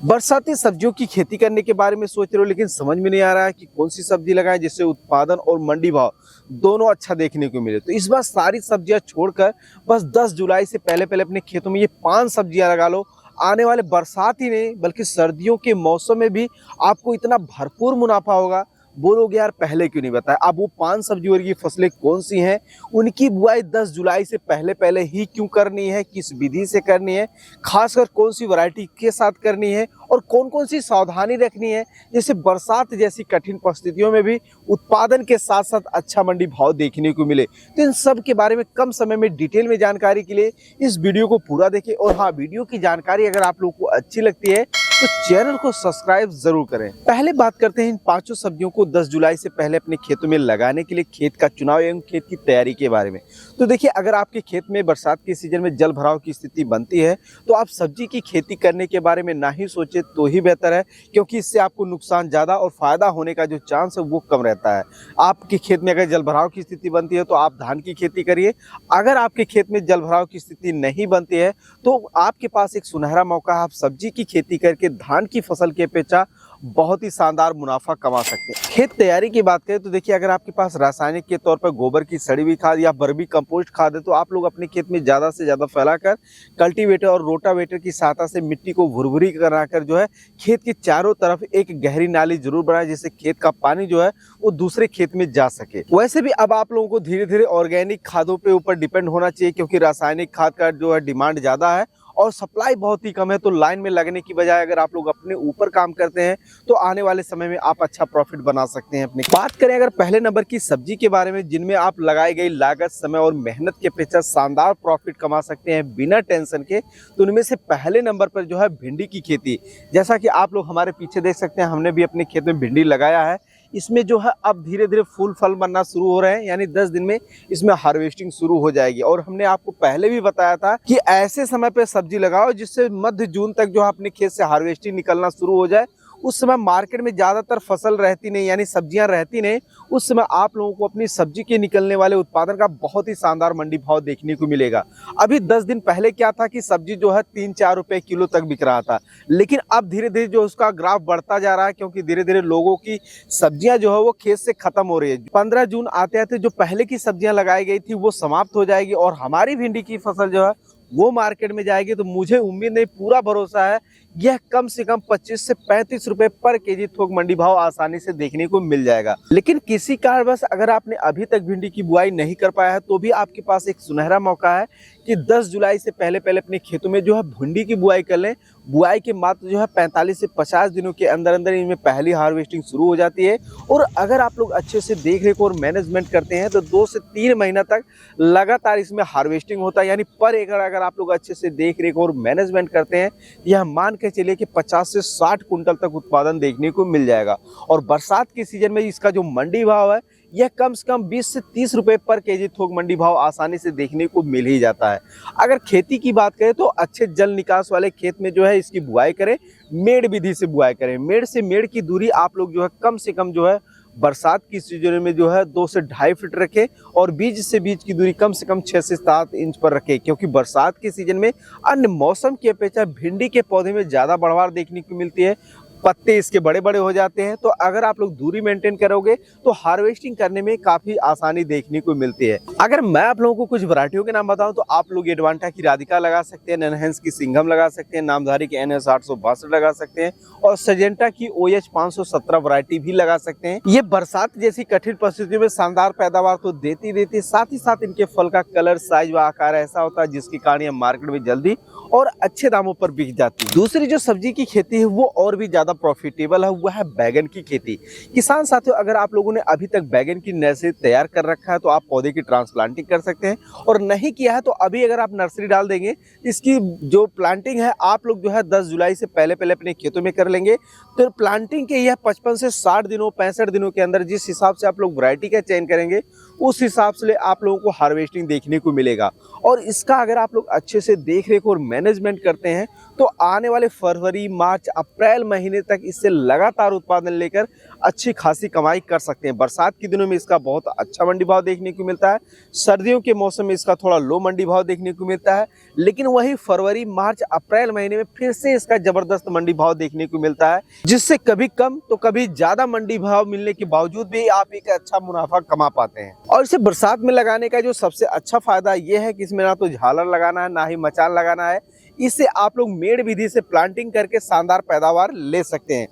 बरसाती सब्जियों की खेती करने के बारे में सोच रहे हो, लेकिन समझ में नहीं आ रहा है कि कौन सी सब्जी लगाएं जिससे उत्पादन और मंडी भाव दोनों अच्छा देखने को मिले। तो इस बार सारी सब्जियां छोड़कर बस 10 जुलाई से पहले पहले अपने खेतों में ये 5 सब्जियां लगा लो। आने वाले बरसात ही नहीं बल्कि सर्दियों के मौसम में भी आपको इतना भरपूर मुनाफा होगा, बोलोगे यार पहले क्यों नहीं बताया। अब वो 5 सब्जी वर्गीय फसलें कौन सी हैं, उनकी बुआई 10 जुलाई से पहले पहले ही क्यों करनी है, किस विधि से करनी है, खासकर कौन सी वैरायटी के साथ करनी है और कौन कौन सी सावधानी रखनी है, जैसे बरसात जैसी कठिन परिस्थितियों में भी उत्पादन के साथ साथ अच्छा मंडी भाव देखने को मिले। तो इन सब के बारे में कम समय में डिटेल में जानकारी के लिए इस वीडियो को पूरा देखें। और हाँ, वीडियो की जानकारी अगर आप लोगों को अच्छी लगती है तो चैनल को सब्सक्राइब जरूर करें। पहले बात करते हैं इन 5 सब्जियों को 10 जुलाई से पहले अपने खेतों में लगाने के लिए खेत का चुनाव एवं खेत की तैयारी के बारे में। तो देखिए, अगर आपके खेत में बरसात के सीजन में जल भराव की स्थिति बनती है तो आप सब्जी की खेती करने के बारे में ना ही सोचे तो ही बेहतर है, क्योंकि इससे आपको नुकसान ज्यादा और फायदा होने का जो चांस है वो कम रहता है। आपके खेत में अगर जल भराव की स्थिति बनती है तो आप धान की खेती करिए। अगर आपके खेत में जल भराव की स्थिति नहीं बनती है तो आपके पास एक सुनहरा मौका है, आप सब्जी की खेती करके धान की फसल की अपेक्षा बहुत ही शानदार मुनाफा कमा सकते हैं। खेत तैयारी की बात करें तो देखिए, अगर आपके पास रासायनिक के तौर पर गोबर की सड़ी हुई खाद या वर्मी कंपोस्ट खाद है तो आप लोग अपने खेत में ज्यादा से ज्यादा फैलाकर कल्टीवेटर और रोटावेटर की सहायता से मिट्टी को भुरभुरी कराकर जो है खेत के चारों तरफ एक गहरी नाली जरूर बनाए, जिससे खेत का पानी जो है वो दूसरे खेत में जा सके। वैसे भी अब आप लोगों को धीरे धीरे ऑर्गेनिक खादों पे ऊपर डिपेंड होना चाहिए, क्योंकि रासायनिक खाद का जो है डिमांड ज्यादा है और सप्लाई बहुत ही कम है। तो लाइन में लगने की बजाय अगर आप लोग अपने ऊपर काम करते हैं तो आने वाले समय में आप अच्छा प्रॉफिट बना सकते हैं अपनी। बात करें अगर पहले नंबर की सब्जी के बारे में, जिनमें आप लगाई गई लागत, समय और मेहनत के अपेक्षा शानदार प्रॉफिट कमा सकते हैं बिना टेंशन के, तो उनमें से पहले नंबर पर जो है भिंडी की खेती। जैसा कि आप लोग हमारे पीछे देख सकते हैं, हमने भी अपने खेत में भिंडी लगाया है। इसमें जो है अब धीरे धीरे फूल फल बनना शुरू हो रहे हैं, यानी 10 दिन में इसमें हार्वेस्टिंग शुरू हो जाएगी। और हमने आपको पहले भी बताया था कि ऐसे समय पे सब्जी लगाओ जिससे मध्य जून तक जो है अपने खेत से हार्वेस्टिंग निकलना शुरू हो जाए। उस समय मार्केट में ज्यादातर फसल रहती नहीं, यानी सब्जियां रहती नहीं। उस समय आप लोगों को अपनी सब्जी के निकलने वाले उत्पादन का बहुत ही शानदार मंडी भाव देखने को मिलेगा। अभी 10 दिन पहले क्या था कि सब्जी जो है 3-4 रुपए किलो तक बिक रहा था, लेकिन अब धीरे धीरे जो उसका ग्राफ बढ़ता जा रहा है, क्योंकि धीरे धीरे लोगों की सब्जियां जो है वो खेत से खत्म हो रही है। 15 जून आते आते जो पहले की सब्जियां लगाई गई थी वो समाप्त हो जाएगी और हमारी भिंडी की फसल जो है वो मार्केट में जाएगी। तो मुझे उम्मीद नहीं, पूरा भरोसा है, यह कम से कम 25 से 35 रुपए पर केजी थोक मंडी भाव आसानी से देखने को मिल जाएगा। लेकिन किसी कारणवश अगर आपने अभी तक भिंडी की बुआई नहीं कर पाया है तो भी आपके पास एक सुनहरा मौका है कि 10 जुलाई से पहले पहले अपने खेतों में जो है भिंडी की बुआई कर लें। बुआई के मात्र जो है 45 से 50 दिनों के अंदर अंदर इनमें पहली हार्वेस्टिंग शुरू हो जाती है। और अगर आप लोग अच्छे से देख रेख और मैनेजमेंट करते हैं तो 2 से 3 महीना तक लगातार इसमें हार्वेस्टिंग होता है। यानी पर एकड़ अगर आप लोग अच्छे से देख रेख और मैनेजमेंट करते हैं, यह मान के चलिए कि 50 से 60 कुंटल तक उत्पादन देखने को मिल जाएगा। और बरसात के सीजन में इसका जो मंडी भाव है यह कम से कम 20 से 30 रुपए पर केजी थोक मंडी भाव आसानी से देखने को मिल ही जाता है। अगर खेती की बात करें तो अच्छे जल निकास वाले खेत में जो है इसकी बुआई करें, मेड़ विधि से बुआई करें। मेड़ से मेड़ की दूरी आप लोग जो है कम से कम जो है बरसात की सीजन में जो है 2 से 2.5 फीट रखें और बीज से बीज की दूरी कम से कम 6 से 7 इंच पर रखें, क्योंकि बरसात के सीजन में अन्य मौसम की अपेक्षा भिंडी के पौधे में ज्यादा बढ़वार देखने को मिलती है, पत्ते इसके बड़े बड़े हो जाते हैं। तो अगर आप लोग दूरी मेंटेन करोगे तो हार्वेस्टिंग करने में काफी आसानी देखने को मिलती है। अगर मैं आप लोगों को कुछ वैरायटियों के नाम बताऊं तो आप लोग एडवांटा की राधिका लगा सकते हैं, ननहेंस की सिंघम लगा सकते हैं, नामधारी की NS 862 लगा सकते हैं और सजेंटा की OH 517 वैरायटी भी लगा सकते हैं। ये बरसात जैसी कठिन परिस्थितियों में शानदार पैदावार तो देती देती, साथ ही साथ इनके फल का कलर, साइज व आकार ऐसा होता है जिसके कारण ये मार्केट में जल्दी और अच्छे दामों पर बिक जाती है। दूसरी जो सब्जी की खेती है वो और भी ज्यादा प्रॉफिटेबल है, वो है बैगन की खेती। किसान साथियों, अगर आप लोगों ने अभी तक बैगन की नर्सरी तैयार कर रखा है तो आप पौधे की ट्रांसप्लांटिंग कर सकते हैं, और नहीं किया है तो अभी अगर आप नर्सरी डाल देंगे, इसकी जो प्लांटिंग है आप लोग जो है 10 जुलाई से पहले पहले अपने खेतों में कर लेंगे तो प्लांटिंग के यह 55 से 60 दिनों 65 दिनों के अंदर जिस हिसाब से आप लोग वैरायटी का चयन करेंगे उस हिसाब से आप लोगों को हार्वेस्टिंग देखने को मिलेगा। और इसका अगर आप लोग अच्छे से देख रेख और मैनेजमेंट करते हैं तो आने वाले फरवरी, मार्च, अप्रैल महीने तक इससे लगातार उत्पादन लेकर अच्छी खासी कमाई कर सकते हैं। बरसात के दिनों में इसका बहुत अच्छा मंडी भाव देखने को मिलता है, सर्दियों के मौसम में इसका थोड़ा लो मंडी भाव देखने को मिलता है, लेकिन वही फरवरी, मार्च, अप्रैल महीने में फिर से इसका जबरदस्त मंडी भाव देखने को मिलता है, जिससे कभी कम तो कभी ज्यादा मंडी भाव मिलने के बावजूद भी आप एक अच्छा मुनाफा कमा पाते हैं। और इसे बरसात में लगाने का जो सबसे अच्छा फायदा यह है कि इसमें ना तो झालर लगाना है, ना ही मचान लगाना है। इससे आप लोग मेड़ विधि से प्लांटिंग करके शानदार पैदावार ले सकते हैं।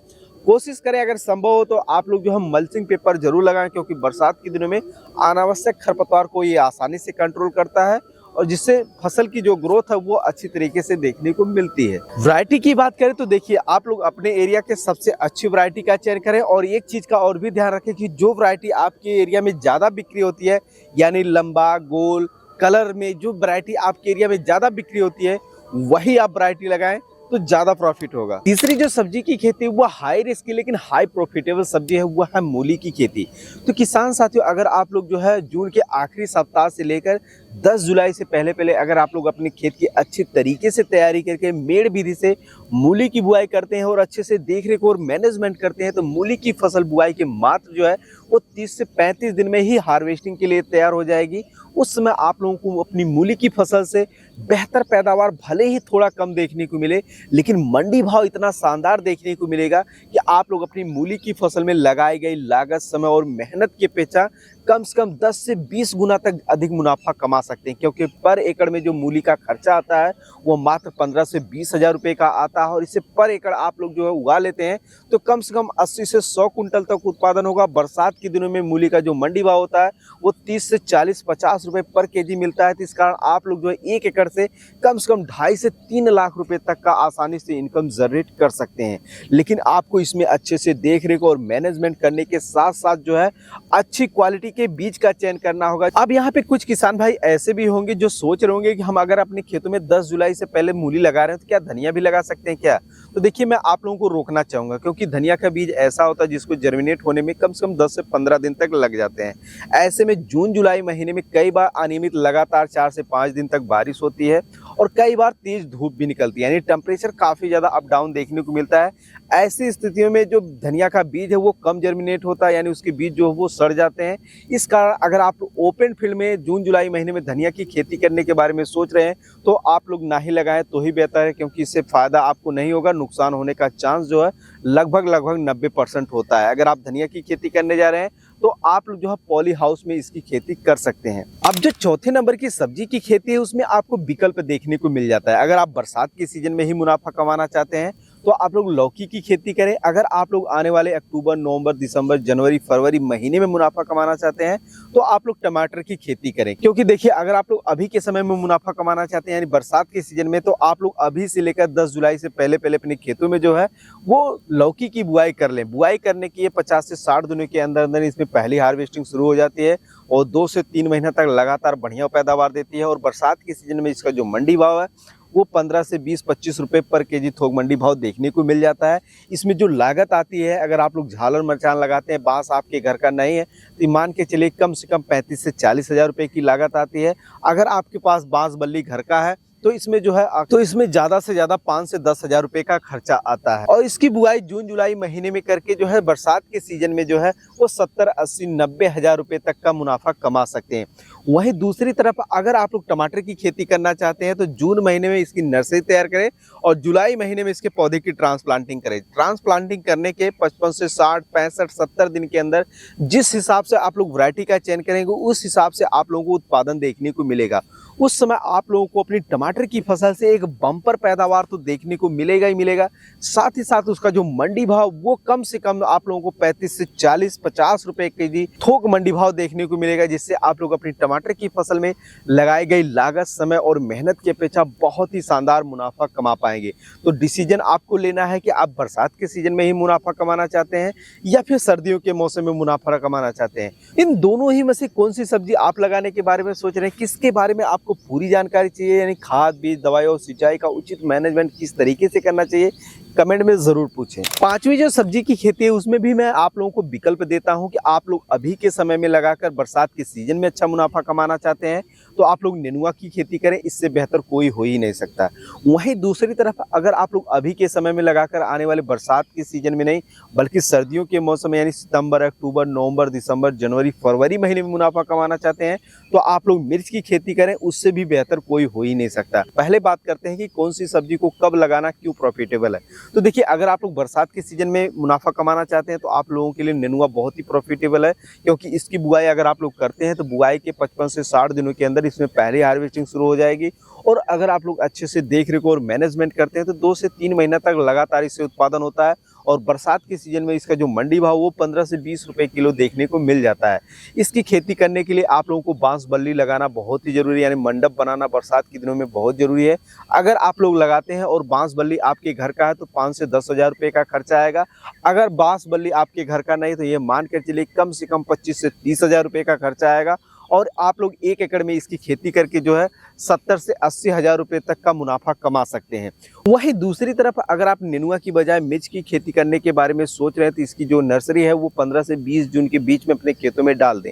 कोशिश करें अगर संभव हो तो आप लोग जो है मल्चिंग पेपर जरूर लगाएं, क्योंकि बरसात के दिनों में अनावश्यक खरपतवार को ये आसानी से कंट्रोल करता है और जिससे फसल की जो ग्रोथ है वो अच्छी तरीके से देखने को मिलती है। वैरायटी की बात करें तो देखिए, आप लोग अपने एरिया के सबसे अच्छी वैरायटी का चयन करें। और एक चीज का और भी ध्यान रखें कि जो वैरायटी आपके एरिया में ज्यादा बिक्री होती है, यानी लंबा, गोल, कलर में जो वैरायटी आपके एरिया में ज्यादा बिक्री होती है वही आप वैरायटी लगाएं तो ज्यादा प्रॉफिट होगा। तीसरी जो सब्जी की खेती है वो हाई रिस्क की लेकिन हाई प्रॉफिटेबल सब्जी है, वो है मूली की खेती। तो किसान साथियों, अगर आप लोग जो है जून के आखिरी सप्ताह से लेकर 10 जुलाई से पहले पहले अगर आप लोग अपने खेत की अच्छी तरीके से तैयारी करके मेड़ विधि से मूली की बुआई करते हैं और अच्छे से देख रेख और मैनेजमेंट करते हैं तो मूली की फसल बुआई के मात्र जो है वो 30 से 35 दिन में ही हार्वेस्टिंग के लिए तैयार हो जाएगी। उस समय आप लोगों को अपनी मूली की फसल से बेहतर पैदावार भले ही थोड़ा कम देखने को मिले, लेकिन मंडी भाव इतना शानदार देखने को मिलेगा कि आप लोग अपनी मूली की फसल में लगाई गई लागत, समय और मेहनत के पेचा कम से कम 10 से 20 गुना तक अधिक मुनाफा कमा सकते हैं। क्योंकि पर एकड़ में जो मूली का खर्चा आता है वो मात्र 15 से 20 हजार रुपये का आता है और इसे पर एकड़ आप लोग जो है उगा लेते हैं तो कम से कम 80 से 100 कुंटल तक उत्पादन होगा। बरसात के दिनों में मूली का जो मंडी भाव होता है वो 30 से 40-50 रुपये पर केजी मिलता है। तो इस कारण आप लोग जो है 1 एकड़ से कम 2.5 से 3 लाख रुपए तक का आसानी से इनकम जनरेट कर सकते हैं। लेकिन आपको इसमें अच्छे से देख रेख और मैनेजमेंट करने के साथ साथ जो है अच्छी क्वालिटी के बीज का चयन करना होगा। अब यहाँ पे कुछ किसान भाई ऐसे भी होंगे जो सोच रहे होंगे कि हम अगर अपने खेतों में 10 जुलाई से पहले मूली लगा रहे हैं तो क्या धनिया भी लगा सकते हैं क्या? तो देखिए, मैं आप लोगों को रोकना चाहूंगा, क्योंकि धनिया का बीज ऐसा होता है जिसको जर्मिनेट होने में कम से कम 10 से 15 दिन तक लग जाते हैं। ऐसे में जून जुलाई महीने में कई बार अनियमित लगातार 4 से 5 दिन तक बारिश होती है और कई बार तेज धूप भी निकलती है, यानी टेम्परेचर काफी ज्यादा अप डाउन देखने को मिलता है। ऐसी स्थितियों में जो धनिया का बीज है वो कम जर्मिनेट होता है, यानी उसके बीज जो है वो सड़ जाते हैं। इस कारण अगर आप ओपन फील्ड में जून जुलाई महीने में धनिया की खेती करने के बारे में सोच रहे हैं तो आप लोग ना ही लगाएं तो ही बेहतर है, क्योंकि इससे फायदा आपको नहीं होगा, नुकसान होने का चांस जो है लगभग 90% होता है। अगर आप धनिया की खेती करने जा रहे हैं तो आप लोग जो है पॉली हाउस में इसकी खेती कर सकते हैं। अब जो चौथे नंबर की सब्जी की खेती है उसमें आपको विकल्प देखने को मिल जाता है। अगर आप बरसात के सीजन में ही मुनाफा कमाना चाहते हैं तो आप लोग लौकी की खेती करें। अगर आप लोग आने वाले अक्टूबर, नवंबर, दिसंबर, जनवरी, फरवरी महीने में मुनाफा कमाना चाहते हैं तो आप लोग टमाटर की खेती करें। क्योंकि देखिए, अगर आप लोग अभी के समय में मुनाफा कमाना चाहते हैं यानी बरसात के सीजन में, तो आप लोग अभी से लेकर 10 जुलाई से पहले पहले अपने खेतों में जो है वो लौकी की बुआई कर लें। बुआई करने की 50 से 60 दिनों के अंदर अंदर इसमें पहली हार्वेस्टिंग शुरू हो जाती है और 2 से 3 महीना तक लगातार बढ़िया पैदावार देती है। और बरसात के सीजन में इसका जो मंडी भाव है वो 15 से 20-25 रुपए पर केजी थोक मंडी भाव देखने को मिल जाता है। इसमें जो लागत आती है, अगर आप लोग झालर मरचान लगाते हैं, बांस आपके घर का नहीं है तो मान के चलिए कम से कम 35 से 40 हजार रुपए की लागत आती है। अगर आपके पास बांस बल्ली घर का है तो इसमें जो है ज्यादा से ज्यादा 5 से 10 हजार रुपए का खर्चा आता है। और इसकी बुआई जून जुलाई महीने में करके जो है बरसात के सीजन में जो है वो 70, 80, 90 हजार रुपए तक का मुनाफा कमा सकते हैं। वहीं दूसरी तरफ अगर आप लोग टमाटर की खेती करना चाहते हैं तो जून महीने में इसकी नर्सरी तैयार करें और जुलाई महीने में इसके पौधे की ट्रांसप्लांटिंग करें। ट्रांसप्लांटिंग करने के 55 से 60, 65, 70 दिन के अंदर जिस हिसाब से आप लोग वैरायटी का चयन करेंगे उस हिसाब से आप लोगों को उत्पादन देखने को मिलेगा। उस समय आप लोगों को अपनी टमाटर की फसल से एक बम्पर पैदावार तो देखने को मिलेगा ही मिलेगा, साथ ही साथ उसका जो मंडी भाव वो कम से कम आप लोगों को 35 से 40, 50 रुपए केजी थोक मंडी भाव देखने को मिलेगा, जिससे आप लोग अपनी टमाटर की फसल में लगाई गई लागत, समय और मेहनत के अपेक्षा बहुत ही शानदार मुनाफा कमा पाएंगे। तो डिसीजन आपको लेना है कि आप बरसात के सीजन में ही मुनाफा कमाना चाहते हैं या फिर सर्दियों के मौसम में मुनाफा कमाना चाहते हैं। इन दोनों ही में से कौन सी सब्जी आप लगाने के बारे में सोच रहे हैं, किसके बारे में आप आपको पूरी जानकारी चाहिए, यानी खाद, बीज, दवाई और सिंचाई का उचित मैनेजमेंट किस तरीके से करना चाहिए, कमेंट में ज़रूर पूछें। पांचवी जो सब्जी की खेती है उसमें भी मैं आप लोगों को विकल्प देता हूं कि आप लोग अभी के समय में लगाकर बरसात के सीजन में अच्छा मुनाफा कमाना चाहते हैं तो आप लोग नेनुआ की खेती करें, इससे बेहतर कोई हो ही नहीं सकता। वहीं दूसरी तरफ अगर आप लोग अभी के समय में लगाकर आने वाले बरसात के सीजन में नहीं बल्कि सर्दियों के मौसम यानी सितंबर, अक्टूबर, नवंबर, दिसंबर, जनवरी, फरवरी महीने में मुनाफा कमाना चाहते हैं तो आप लोग मिर्च की खेती करें, उससे भी बेहतर कोई हो ही नहीं सकता। पहले बात करते हैं कि कौन सी सब्जी को कब लगाना क्यों प्रॉफिटेबल है। तो देखिए, अगर आप लोग बरसात के सीजन में मुनाफा कमाना चाहते हैं तो आप लोगों के लिए नेनुआ बहुत ही प्रॉफिटेबल है, क्योंकि इसकी बुआई अगर आप लोग करते हैं तो बुआई के 55 से 60 दिनों के अंदर इसमें पहली हार्वेस्टिंग शुरू हो जाएगी। और अगर आप लोग अच्छे से देख रेख और मैनेजमेंट करते हैं तो 2 से 3 महीना तक लगातार इससे उत्पादन होता है। और बरसात के सीजन में इसका जो मंडी भाव वो 15 से 20 रुपए किलो देखने को मिल जाता है। इसकी खेती करने के लिए आप लोगों को बांस बल्ली लगाना बहुत ही जरूरी है, यानी मंडप बनाना बरसात के दिनों में बहुत जरूरी है। अगर आप लोग लगाते हैं और बांस बल्ली आपके घर का है तो 5 से 10 हज़ार रुपये का खर्चा आएगा। अगर बांस बल्ली आपके घर का नहीं तो ये मान कर चलिए कम से कम 25 से 30 हज़ार रुपये का खर्चा आएगा। और आप लोग 1 एकड़ में इसकी खेती करके जो है 70 से 80 हज़ार रुपये तक का मुनाफा कमा सकते हैं। वहीं दूसरी तरफ अगर आप नेनुआ की बजाय मिर्च की खेती करने के बारे में सोच रहे हैं तो इसकी जो नर्सरी है वो 15 से 20 जून के बीच में अपने खेतों में डाल दें।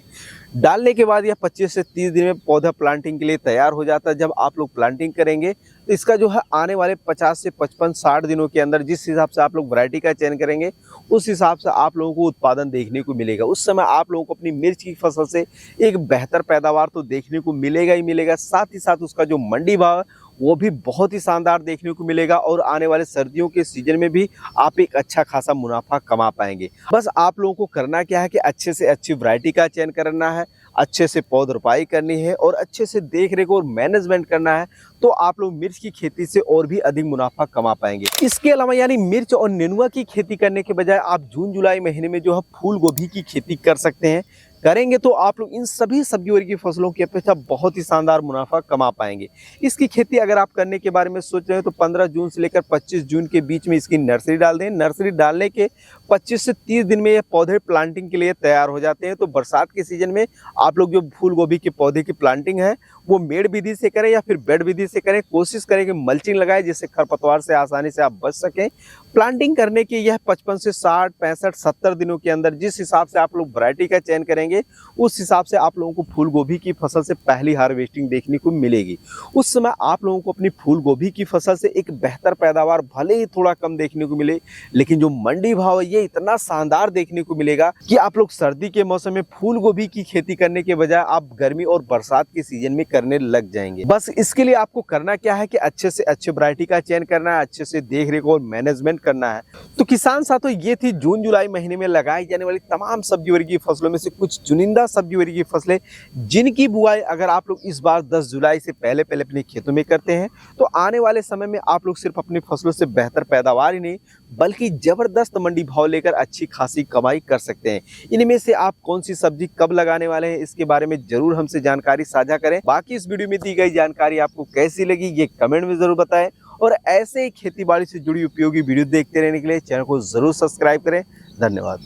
डालने के बाद यह 25 से 30 दिन में पौधा प्लांटिंग के लिए तैयार हो जाता है। जब आप लोग प्लांटिंग करेंगे तो इसका जो है आने वाले 50 से 55-60 दिनों के अंदर जिस हिसाब से आप लोग वैरायटी का चयन करेंगे उस हिसाब से आप लोगों को उत्पादन देखने को मिलेगा। उस समय आप लोगों को अपनी मिर्च की फसल से एक बेहतर पैदावार तो देखने को मिलेगा ही मिलेगा, साथ ही साथ उसका जो मंडी भाव है वो भी बहुत ही शानदार देखने को मिलेगा। और आने वाले सर्दियों के सीजन में भी आप एक अच्छा खासा मुनाफा कमा पाएंगे। बस आप लोगों को करना क्या है कि अच्छे से अच्छी वैरायटी का चयन करना है, अच्छे से पौध रोपाई करनी है और अच्छे से देख रेख और मैनेजमेंट करना है, तो आप लोग मिर्च की खेती से और भी अधिक मुनाफा कमा पाएंगे। इसके अलावा यानी मिर्च और नेनुआ की खेती करने के बजाय आप जून जुलाई महीने में जो है फूल गोभी की खेती कर सकते हैं। करेंगे तो आप लोग इन सभी सब्जियों की फसलों की अपेक्षा बहुत ही शानदार मुनाफा कमा पाएंगे। इसकी खेती अगर आप करने के बारे में सोच रहे हैं तो 15 जून से लेकर 25 जून के बीच में इसकी नर्सरी डाल दें। नर्सरी डालने के 25 से 30 दिन में ये पौधे प्लांटिंग के लिए तैयार हो जाते हैं। तो बरसात के सीजन में आप लोग जो फूल गोभी के पौधे की प्लांटिंग है वो मेड़ विधि से करें या फिर बेड विधि से करें। कोशिश करें कि मल्चिंग लगाएं जिससे खरपतवार से आसानी से आप बच सकें। प्लांटिंग करने की यह 55 से 60, 65, 70 दिनों के अंदर जिस हिसाब से आप लोग वैरायटी का चयन करेंगे उस हिसाब से आप लोगों को फूल गोभी की फसल से पहली हार्वेस्टिंग देखने को मिलेगी। उस समय आप लोगों को अपनी फूल गोभी की फसल से एक बेहतर पैदावार भले ही थोड़ा कम देखने को मिले, लेकिन जो मंडी भाव है ये इतना शानदार देखने को मिलेगा कि आप लोग सर्दी के मौसम में फूल गोभी की खेती करने के बजाय आप गर्मी और बरसात के सीजन में करने लग जाएंगे। बस इसके लिए आपको करना क्या है कि अच्छे से अच्छे वैरायटी का चयन करना है, अच्छे से देख रेख और मैनेजमेंट करना है। तो किसान साथियों, ये थी जून जुलाई महीने में लगाई जाने वाली तमाम सब्जी वर्गीय फसलों में से कुछ चुनिंदा सब्जी वर्गीय फसलें जिनकी बुआई अगर आप लोग इस बार 10 जुलाई से पहले अपने खेतों में करते हैं तो आने वाले समय में आप लोग सिर्फ अपनी फसलों से बेहतर पैदावार ही नहीं बल्कि जबरदस्त मंडी भाव लेकर अच्छी खासी कमाई कर सकते हैं। इनमें से आप कौन सी सब्जी कब लगाने वाले हैं इसके बारे में जरूर हमसे जानकारी साझा करें। बाकी इस वीडियो में दी गई जानकारी आपको कैसी लगी ये कमेंट में जरूर बताएं और ऐसे ही खेती बाड़ी से जुड़ी उपयोगी वीडियो देखते रहने के लिए चैनल को जरूर सब्सक्राइब करें। धन्यवाद।